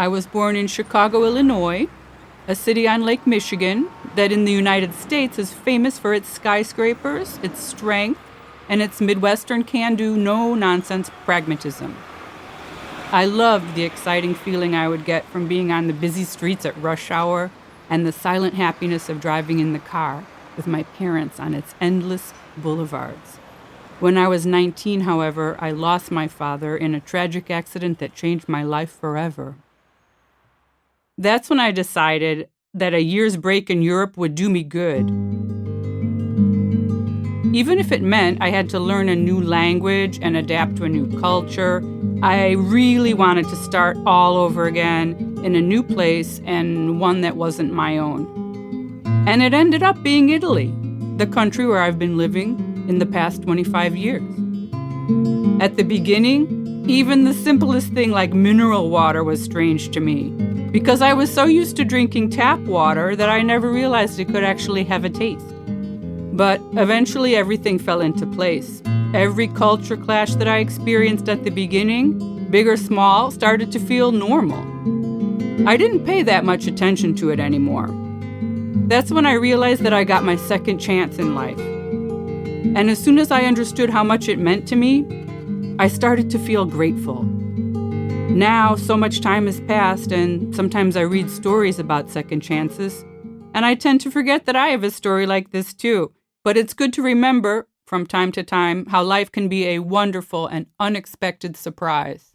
I was born in Chicago, Illinois, a city on Lake Michigan that in the United States is famous for its skyscrapers, its strength, and its Midwestern can-do, no-nonsense pragmatism. I loved the exciting feeling I would get from being on the busy streets at rush hour and the silent happiness of driving in the car with my parents on its endless boulevards. When I was 19, however, I lost my father in a tragic accident that changed my life forever. That's when I decided that a year's break in Europe would do me good. Even if it meant I had to learn a new language and adapt to a new culture, I really wanted to start all over again in a new place and one that wasn't my own. And it ended up being Italy, the country where I've been living in the past 25 years. At the beginning, even the simplest thing like mineral water was strange to me, because I was so used to drinking tap water that I never realized it could actually have a taste. But eventually everything fell into place. Every culture clash that I experienced at the beginning, big or small, started to feel normal. I didn't pay that much attention to it anymore. That's when I realized that I got my second chance in life. And as soon as I understood how much it meant to me, I started to feel grateful. Now, so much time has passed, and sometimes I read stories about second chances, and I tend to forget that I have a story like this too. But it's good to remember, from time to time, how life can be a wonderful and unexpected surprise.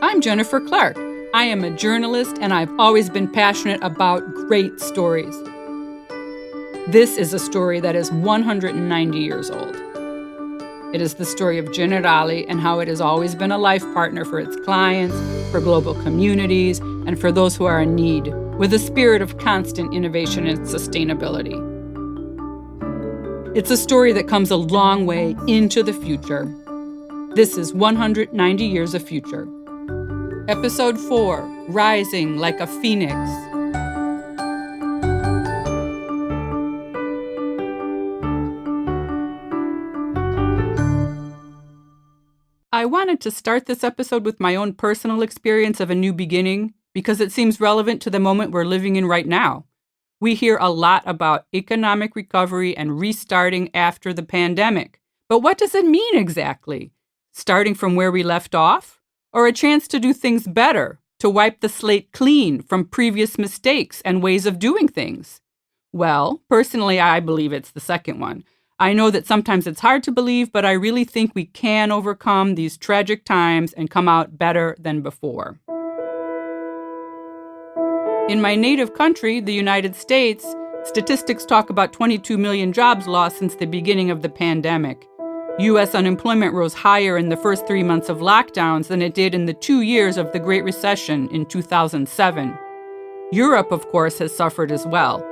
I'm Jennifer Clark. I am a journalist, and I've always been passionate about great stories. This is a story that is 190 years old. It is the story of Generali and how it has always been a life partner for its clients, for global communities, and for those who are in need, with a spirit of constant innovation and sustainability. It's a story that comes a long way into the future. This is 190 Years of Future. Episode 4, Rising Like a Phoenix. I wanted to start this episode with my own personal experience of a new beginning because it seems relevant to the moment we're living in right now. We hear a lot about economic recovery and restarting after the pandemic. But what does it mean exactly? Starting from where we left off? Or a chance to do things better, to wipe the slate clean from previous mistakes and ways of doing things? Well, personally, I believe it's the second one. I know that sometimes it's hard to believe, but I really think we can overcome these tragic times and come out better than before. In my native country, the United States, statistics talk about 22 million jobs lost since the beginning of the pandemic. U.S. unemployment rose higher in the first 3 months of lockdowns than it did in the 2 years of the Great Recession in 2007. Europe, of course, has suffered as well.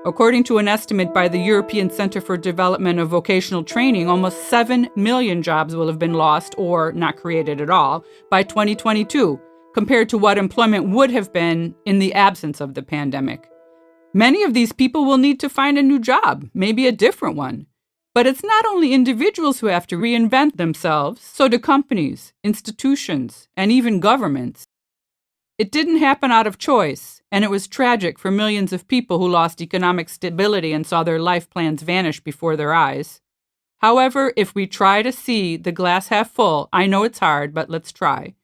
According to an estimate by the European Center for Development of Vocational Training, almost 7 million jobs will have been lost or not created at all by 2022, compared to what employment would have been in the absence of the pandemic. Many of these people will need to find a new job, maybe a different one. But it's not only individuals who have to reinvent themselves, so do companies, institutions, and even governments. It didn't happen out of choice, and it was tragic for millions of people who lost economic stability and saw their life plans vanish before their eyes. However, if we try to see the glass half full, I know it's hard, but let's try.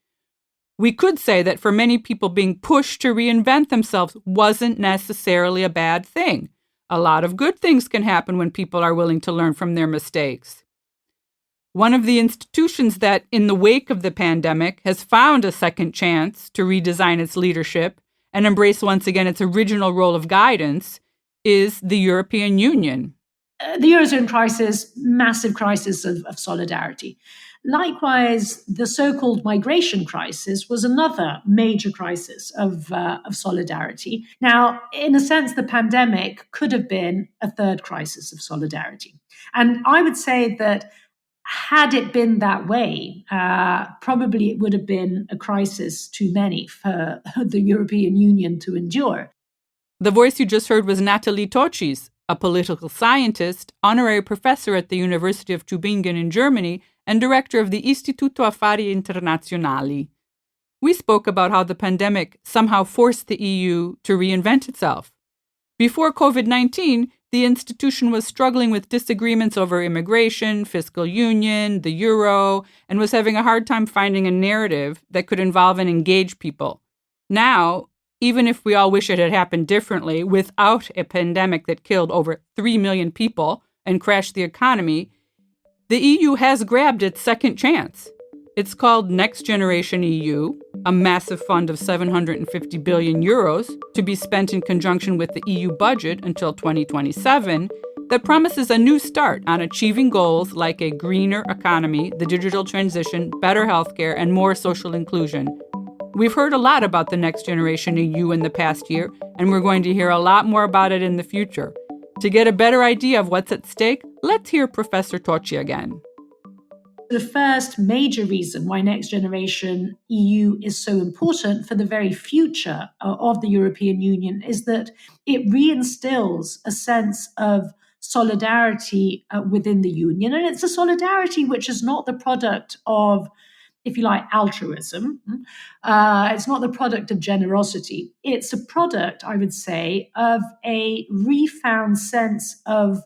We could say that for many people, being pushed to reinvent themselves wasn't necessarily a bad thing. A lot of good things can happen when people are willing to learn from their mistakes. One of the institutions that, in the wake of the pandemic, has found a second chance to redesign its leadership and embrace once again its original role of guidance is the European Union. The Eurozone crisis, massive crisis of solidarity. Likewise, the so-called migration crisis was another major crisis of solidarity. Now, in a sense, the pandemic could have been a third crisis of solidarity. And I would say that had it been that way, probably it would have been a crisis too many for the European Union to endure. The voice you just heard was Nathalie Tocci's, a political scientist, honorary professor at the University of Tübingen in Germany, and director of the Istituto Affari Internazionali. We spoke about how the pandemic somehow forced the EU to reinvent itself. Before COVID-19, the institution was struggling with disagreements over immigration, fiscal union, the euro, and was having a hard time finding a narrative that could involve and engage people. Now, even if we all wish it had happened differently, without a pandemic that killed over 3 million people and crashed the economy, the EU has grabbed its second chance. It's called Next Generation EU, a massive fund of 750 billion euros to be spent in conjunction with the EU budget until 2027 that promises a new start on achieving goals like a greener economy, the digital transition, better healthcare, and more social inclusion. We've heard a lot about the Next Generation EU in the past year, and we're going to hear a lot more about it in the future. To get a better idea of what's at stake, let's hear Professor Tocci again. The first major reason why Next Generation EU is so important for the very future of the European Union is that it reinstills a sense of solidarity within the Union. And it's a solidarity which is not the product of, if you like, altruism. It's not the product of generosity. It's a product, I would say, of a refound sense of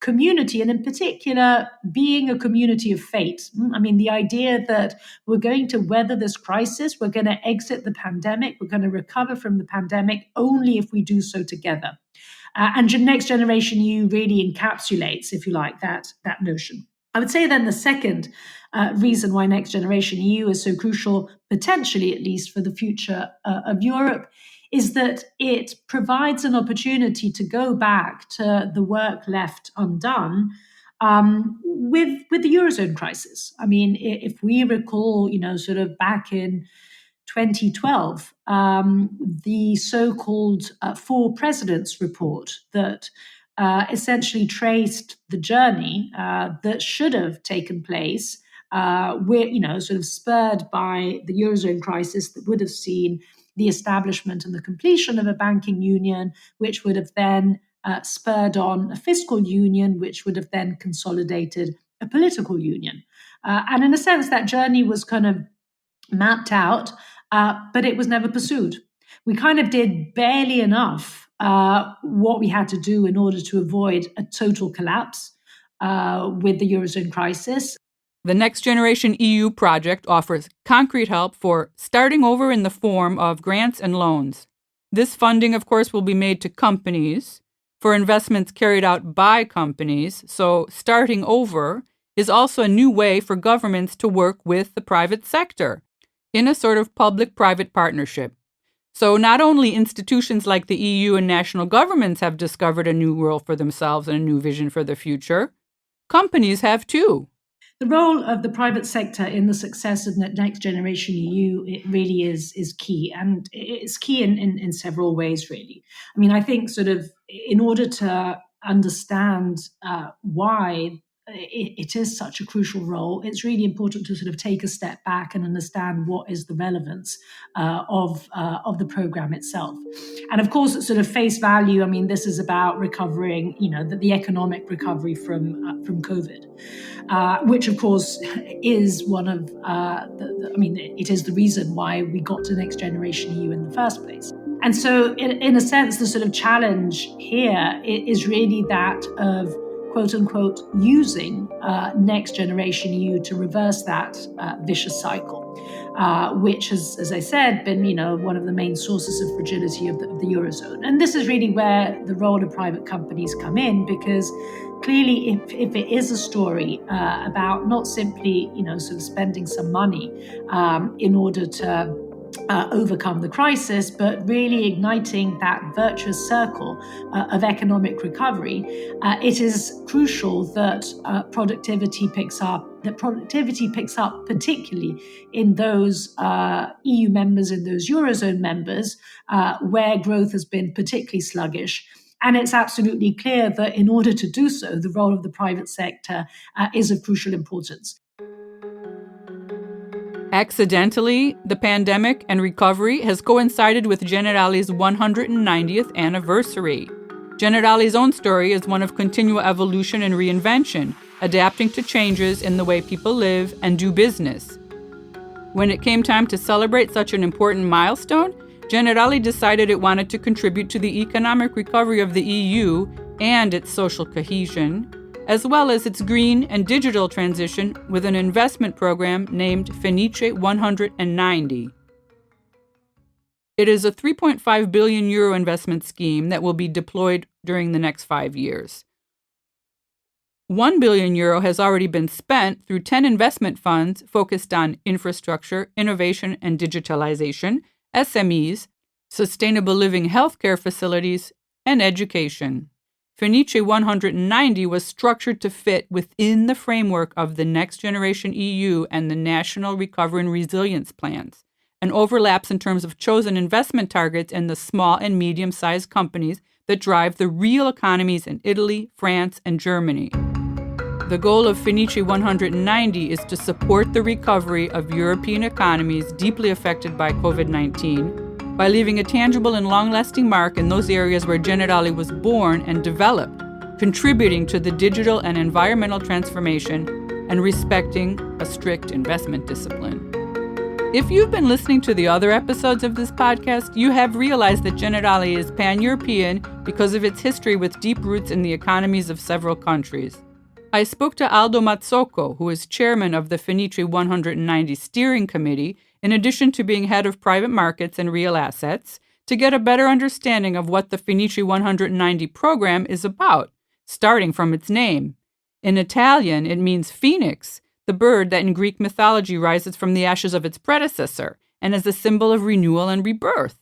community, and in particular, being a community of fate. I mean, the idea that we're going to weather this crisis, we're going to exit the pandemic, we're going to recover from the pandemic only if we do so together. And Next Generation EU really encapsulates, if you like, that notion. I would say then the second reason why Next Generation EU is so crucial, potentially at least for the future of Europe, is that it provides an opportunity to go back to the work left undone with the Eurozone crisis. I mean, if we recall, sort of back in 2012, the so-called Four Presidents report that essentially traced the journey that should have taken place, sort of spurred by the Eurozone crisis that would have seen the establishment and the completion of a banking union, which would have then spurred on a fiscal union, which would have then consolidated a political union. And in a sense, that journey was kind of mapped out, but it was never pursued. We kind of did barely enough what we had to do in order to avoid a total collapse with the Eurozone crisis. The Next Generation EU project offers concrete help for starting over in the form of grants and loans. This funding, of course, will be made to companies for investments carried out by companies, so starting over is also a new way for governments to work with the private sector in a sort of public-private partnership. So not only institutions like the EU and national governments have discovered a new role for themselves and a new vision for the future, companies have too. The role of the private sector in the success of Next Generation EU, it really is key. And it's key in several ways, really. I mean, I think sort of in order to understand why it is such a crucial role, it's really important to sort of take a step back and understand what is the relevance of the program itself. And of course, at sort of face value, I mean, this is about recovering, the economic recovery from COVID, which of course is one of it is the reason why we got to Next Generation EU in the first place. And so, in a sense, the sort of challenge here is really that of quote unquote, using Next Generation EU to reverse that vicious cycle, which has, as I said, been, one of the main sources of fragility of the Eurozone. And this is really where the role of private companies come in, because clearly if it is a story about not simply, sort of spending some money in order to overcome the crisis, but really igniting that virtuous circle of economic recovery, it is crucial that productivity picks up, particularly in those EU members, in those Eurozone members, where growth has been particularly sluggish. And it's absolutely clear that in order to do so, the role of the private sector is of crucial importance. Accidentally, the pandemic and recovery has coincided with Generali's 190th anniversary. Generali's own story is one of continual evolution and reinvention, adapting to changes in the way people live and do business. When it came time to celebrate such an important milestone, Generali decided it wanted to contribute to the economic recovery of the EU and its social cohesion, as well as its green and digital transition with an investment program named Fenice 190. It is a 3.5 billion euro investment scheme that will be deployed during the next 5 years. 1 billion euro has already been spent through 10 investment funds focused on infrastructure, innovation and digitalization, SMEs, sustainable living healthcare facilities, and education. Fenice 190 was structured to fit within the framework of the Next Generation EU and the National Recovery and Resilience Plans, and overlaps in terms of chosen investment targets in the small and medium-sized companies that drive the real economies in Italy, France, and Germany. The goal of Fenice 190 is to support the recovery of European economies deeply affected by COVID-19 by leaving a tangible and long-lasting mark in those areas where Generali was born and developed, contributing to the digital and environmental transformation and respecting a strict investment discipline. If you've been listening to the other episodes of this podcast, you have realized that Generali is pan-European because of its history with deep roots in the economies of several countries. I spoke to Aldo Mazzocco, who is chairman of the Fenice 190 Steering Committee, in addition to being head of private markets and real assets, to get a better understanding of what the Fenice 190 program is about, starting from its name. In Italian, it means phoenix, the bird that in Greek mythology rises from the ashes of its predecessor and is a symbol of renewal and rebirth.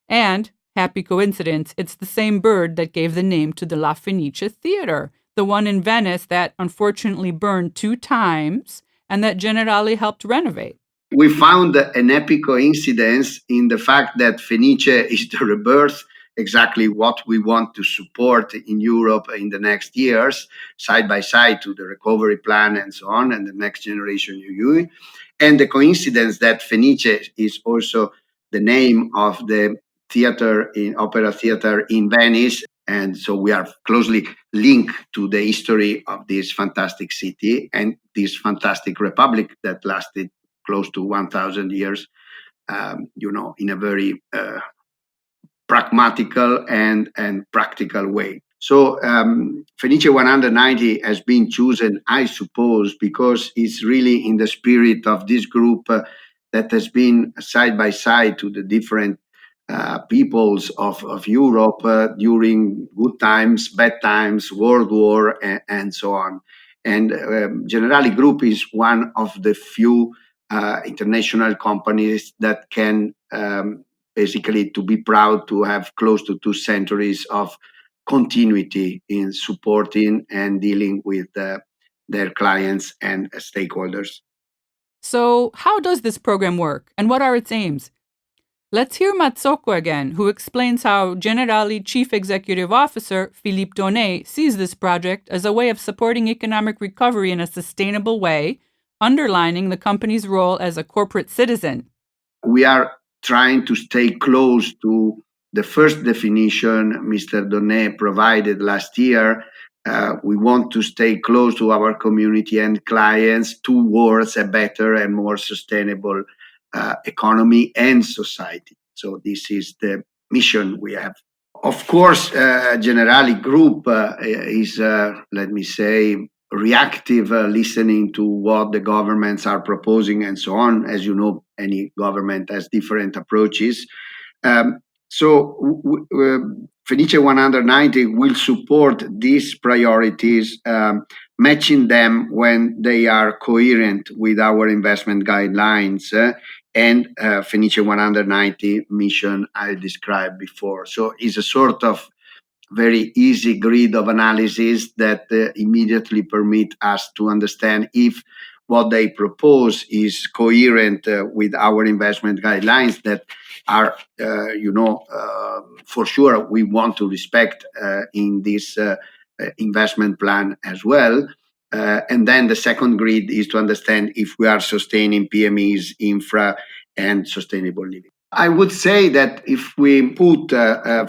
And, happy coincidence, it's the same bird that gave the name to the La Fenice Theater, the one in Venice that unfortunately burned 2 times and that Generali helped renovate. We found an epic coincidence in the fact that Fenice is the rebirth, exactly what we want to support in Europe in the next years, side by side to the recovery plan and so on, and the Next Generation EU. And the coincidence that Fenice is also the name of the opera theater in Venice. And so we are closely linked to the history of this fantastic city and this fantastic republic that lasted close to 1,000 years, in a very pragmatical and practical way. So Fenice 190 has been chosen, I suppose, because it's really in the spirit of this group that has been side by side to the different peoples of Europe during good times, bad times, World War, and so on. And Generali Group is one of the few international companies that can basically to be proud to have close to 2 centuries of continuity in supporting and dealing with their clients and stakeholders. So how does this program work and what are its aims? Let's hear Mazzocco again, who explains how Generali Chief Executive Officer Philippe Donnet sees this project as a way of supporting economic recovery in a sustainable way, underlining the company's role as a corporate citizen. We are trying to stay close to the first definition Mr. Donnet provided last year. We want to stay close to our community and clients towards a better and more sustainable economy and society. So this is the mission we have. Of course, Generali Group is, reactive listening to what the governments are proposing and so on. As you know, any government has different approaches. So Fenice 190 will support these priorities, matching them when they are coherent with our investment guidelines and Fenice 190 mission I described before. So it's a sort of very easy grid of analysis that immediately permit us to understand if what they propose is coherent with our investment guidelines that are, for sure we want to respect in this investment plan as well. And then the second grid is to understand if we are sustaining PMEs, infra, and sustainable living. I would say that if we put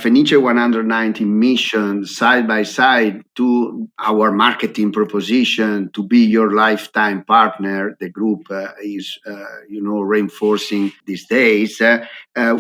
Fenice 190 mission side by side to our marketing proposition to be your lifetime partner, the group is, reinforcing these days,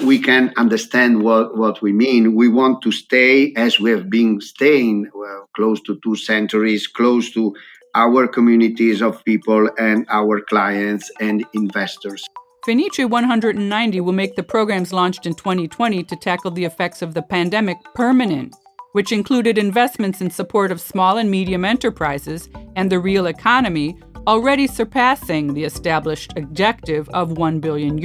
we can understand what we mean. We want to stay as we have been staying close to 2 centuries, close to our communities of people and our clients and investors. Fenice 190 will make the programs launched in 2020 to tackle the effects of the pandemic permanent, which included investments in support of small and medium enterprises and the real economy, already surpassing the established objective of €1 billion.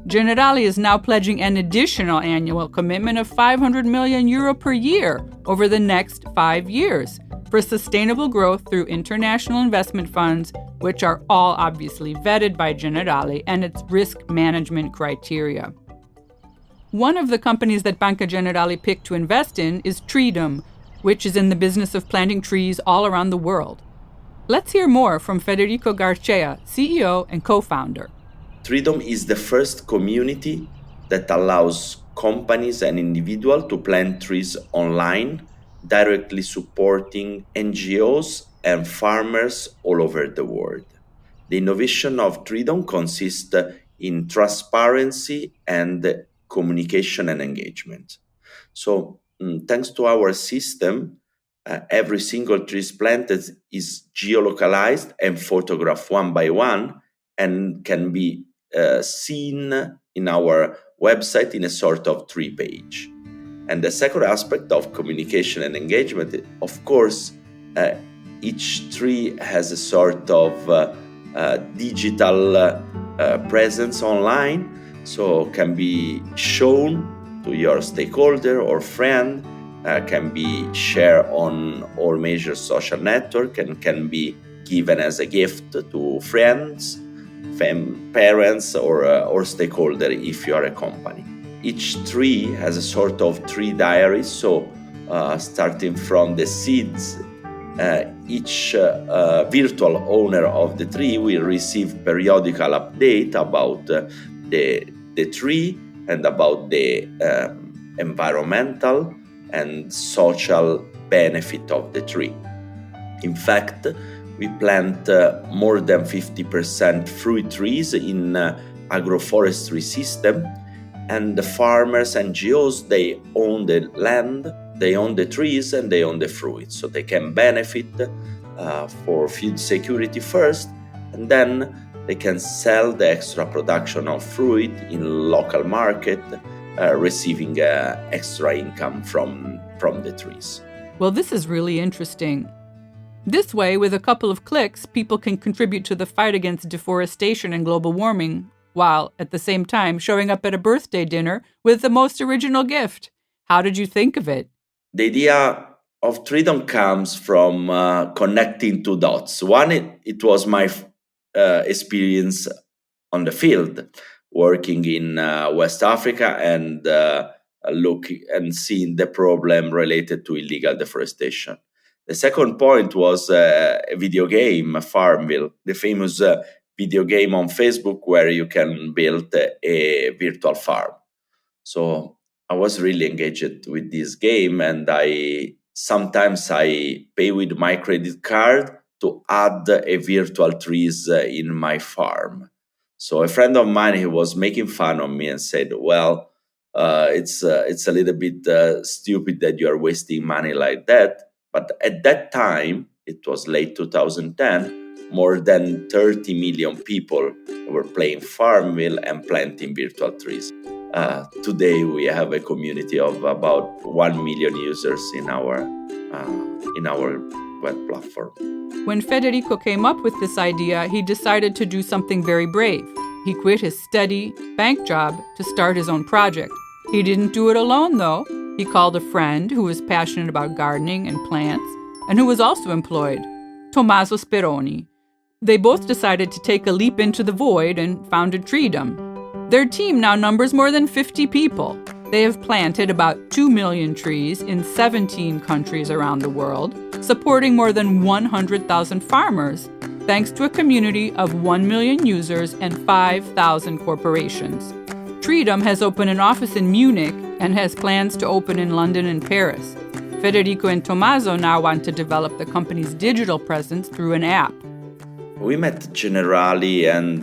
Generali is now pledging an additional annual commitment of €500 million per year over the next 5 years for sustainable growth through international investment funds, which are all obviously vetted by Generali and its risk management criteria. One of the companies that Banca Generali picked to invest in is Treedom, which is in the business of planting trees all around the world. Let's hear more from Federico Garcea, CEO and co-founder. Treedom is the first community that allows companies and individuals to plant trees online, directly supporting NGOs and farmers all over the world. The innovation of Treedom consists in transparency and communication and engagement. So, thanks to our system, every single tree planted is geolocalized and photographed one by one and can be seen in our website in a sort of tree page. And the second aspect of communication and engagement, of course, each tree has a sort of digital presence online, so can be shown to your stakeholder or friend, can be shared on all major social networks, and can be given as a gift to friends, parents, or stakeholder if you are a company. Each tree has a sort of tree diary, so starting from the seeds, each virtual owner of the tree will receive periodical update about the tree and about the environmental and social benefit of the tree. In fact, we plant more than 50% fruit trees in agroforestry system, and the farmers and NGOs, they own the land, they own the trees, and they own the fruit, so they can benefit for food security first, and then they can sell the extra production of fruit in local market, receiving extra income from the trees. Well, this is really interesting. This way, with a couple of clicks, people can contribute to the fight against deforestation and global warming, while at the same time showing up at a birthday dinner with the most original gift. How did you think of it? The idea of Treedom comes from connecting two dots. One, it was my experience on the field, working in West Africa and looking and seeing the problem related to illegal deforestation. The second point was a video game, Farmville, the famous video game on Facebook where you can build a virtual farm. So I was really engaged with this game, and sometimes I pay with my credit card to add a virtual trees in my farm. So a friend of mine, he was making fun of me and said, well, it's a little bit stupid that you are wasting money like that. But at that time, it was late 2010, more than 30 million people were playing Farmville and planting virtual trees. Today, we have a community of about 1 million users in our web platform. When Federico came up with this idea, he decided to do something very brave. He quit his steady bank job to start his own project. He didn't do it alone, though. He called a friend who was passionate about gardening and plants and who was also employed, Tommaso Speroni. They both decided to take a leap into the void and founded Treedom. Their team now numbers more than 50 people. They have planted about 2 million trees in 17 countries around the world, supporting more than 100,000 farmers, thanks to a community of 1 million users and 5,000 corporations. Treedom has opened an office in Munich and has plans to open in London and Paris. Federico and Tommaso now want to develop the company's digital presence through an app. We met Generali and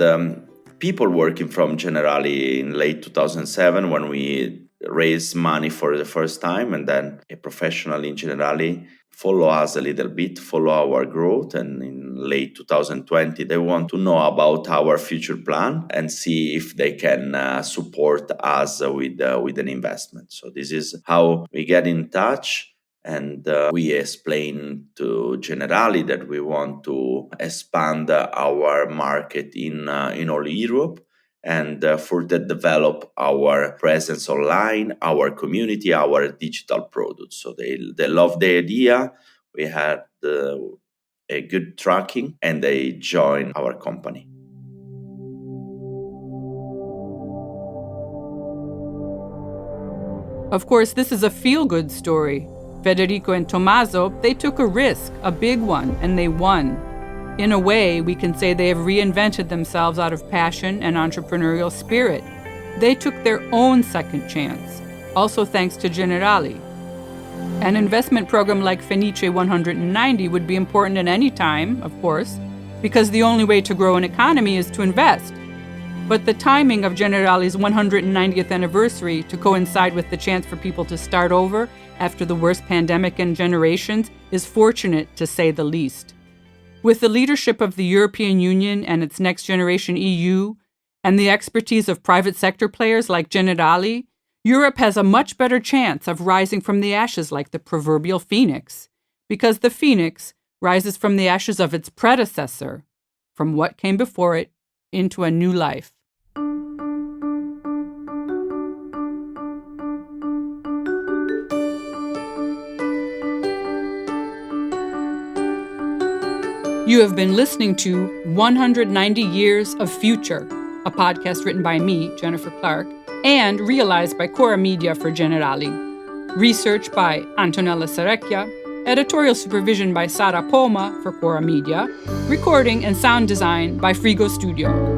people working from Generali in late 2007 when we raised money for the first time, and then a professional in Generali follow us a little bit, follow our growth, and in late 2020 they want to know about our future plan and see if they can support us with an investment. So this is how we get in touch, and we explain to Generali that we want to expand our market in all Europe and further develop our presence online, our community, our digital products. So they love the idea. We had a good tracking, and they joined our company. Of course, this is a feel-good story. Federico and Tommaso, they took a risk, a big one, and they won. In a way, we can say they have reinvented themselves out of passion and entrepreneurial spirit. They took their own second chance, also thanks to Generali. An investment program like Fenice 190 would be important at any time, of course, because the only way to grow an economy is to invest. But the timing of Generali's 190th anniversary to coincide with the chance for people to start over after the worst pandemic in generations is fortunate, to say the least. With the leadership of the European Union and its next generation EU, and the expertise of private sector players like Generali, Europe has a much better chance of rising from the ashes like the proverbial phoenix, because the phoenix rises from the ashes of its predecessor, from what came before it, into a new life. You have been listening to 190 Years of Future, a podcast written by me, Jennifer Clark, and realized by Cora Media for Generali. Research by Antonella Serecchia, editorial supervision by Sara Poma for Cora Media, recording and sound design by Frigo Studio.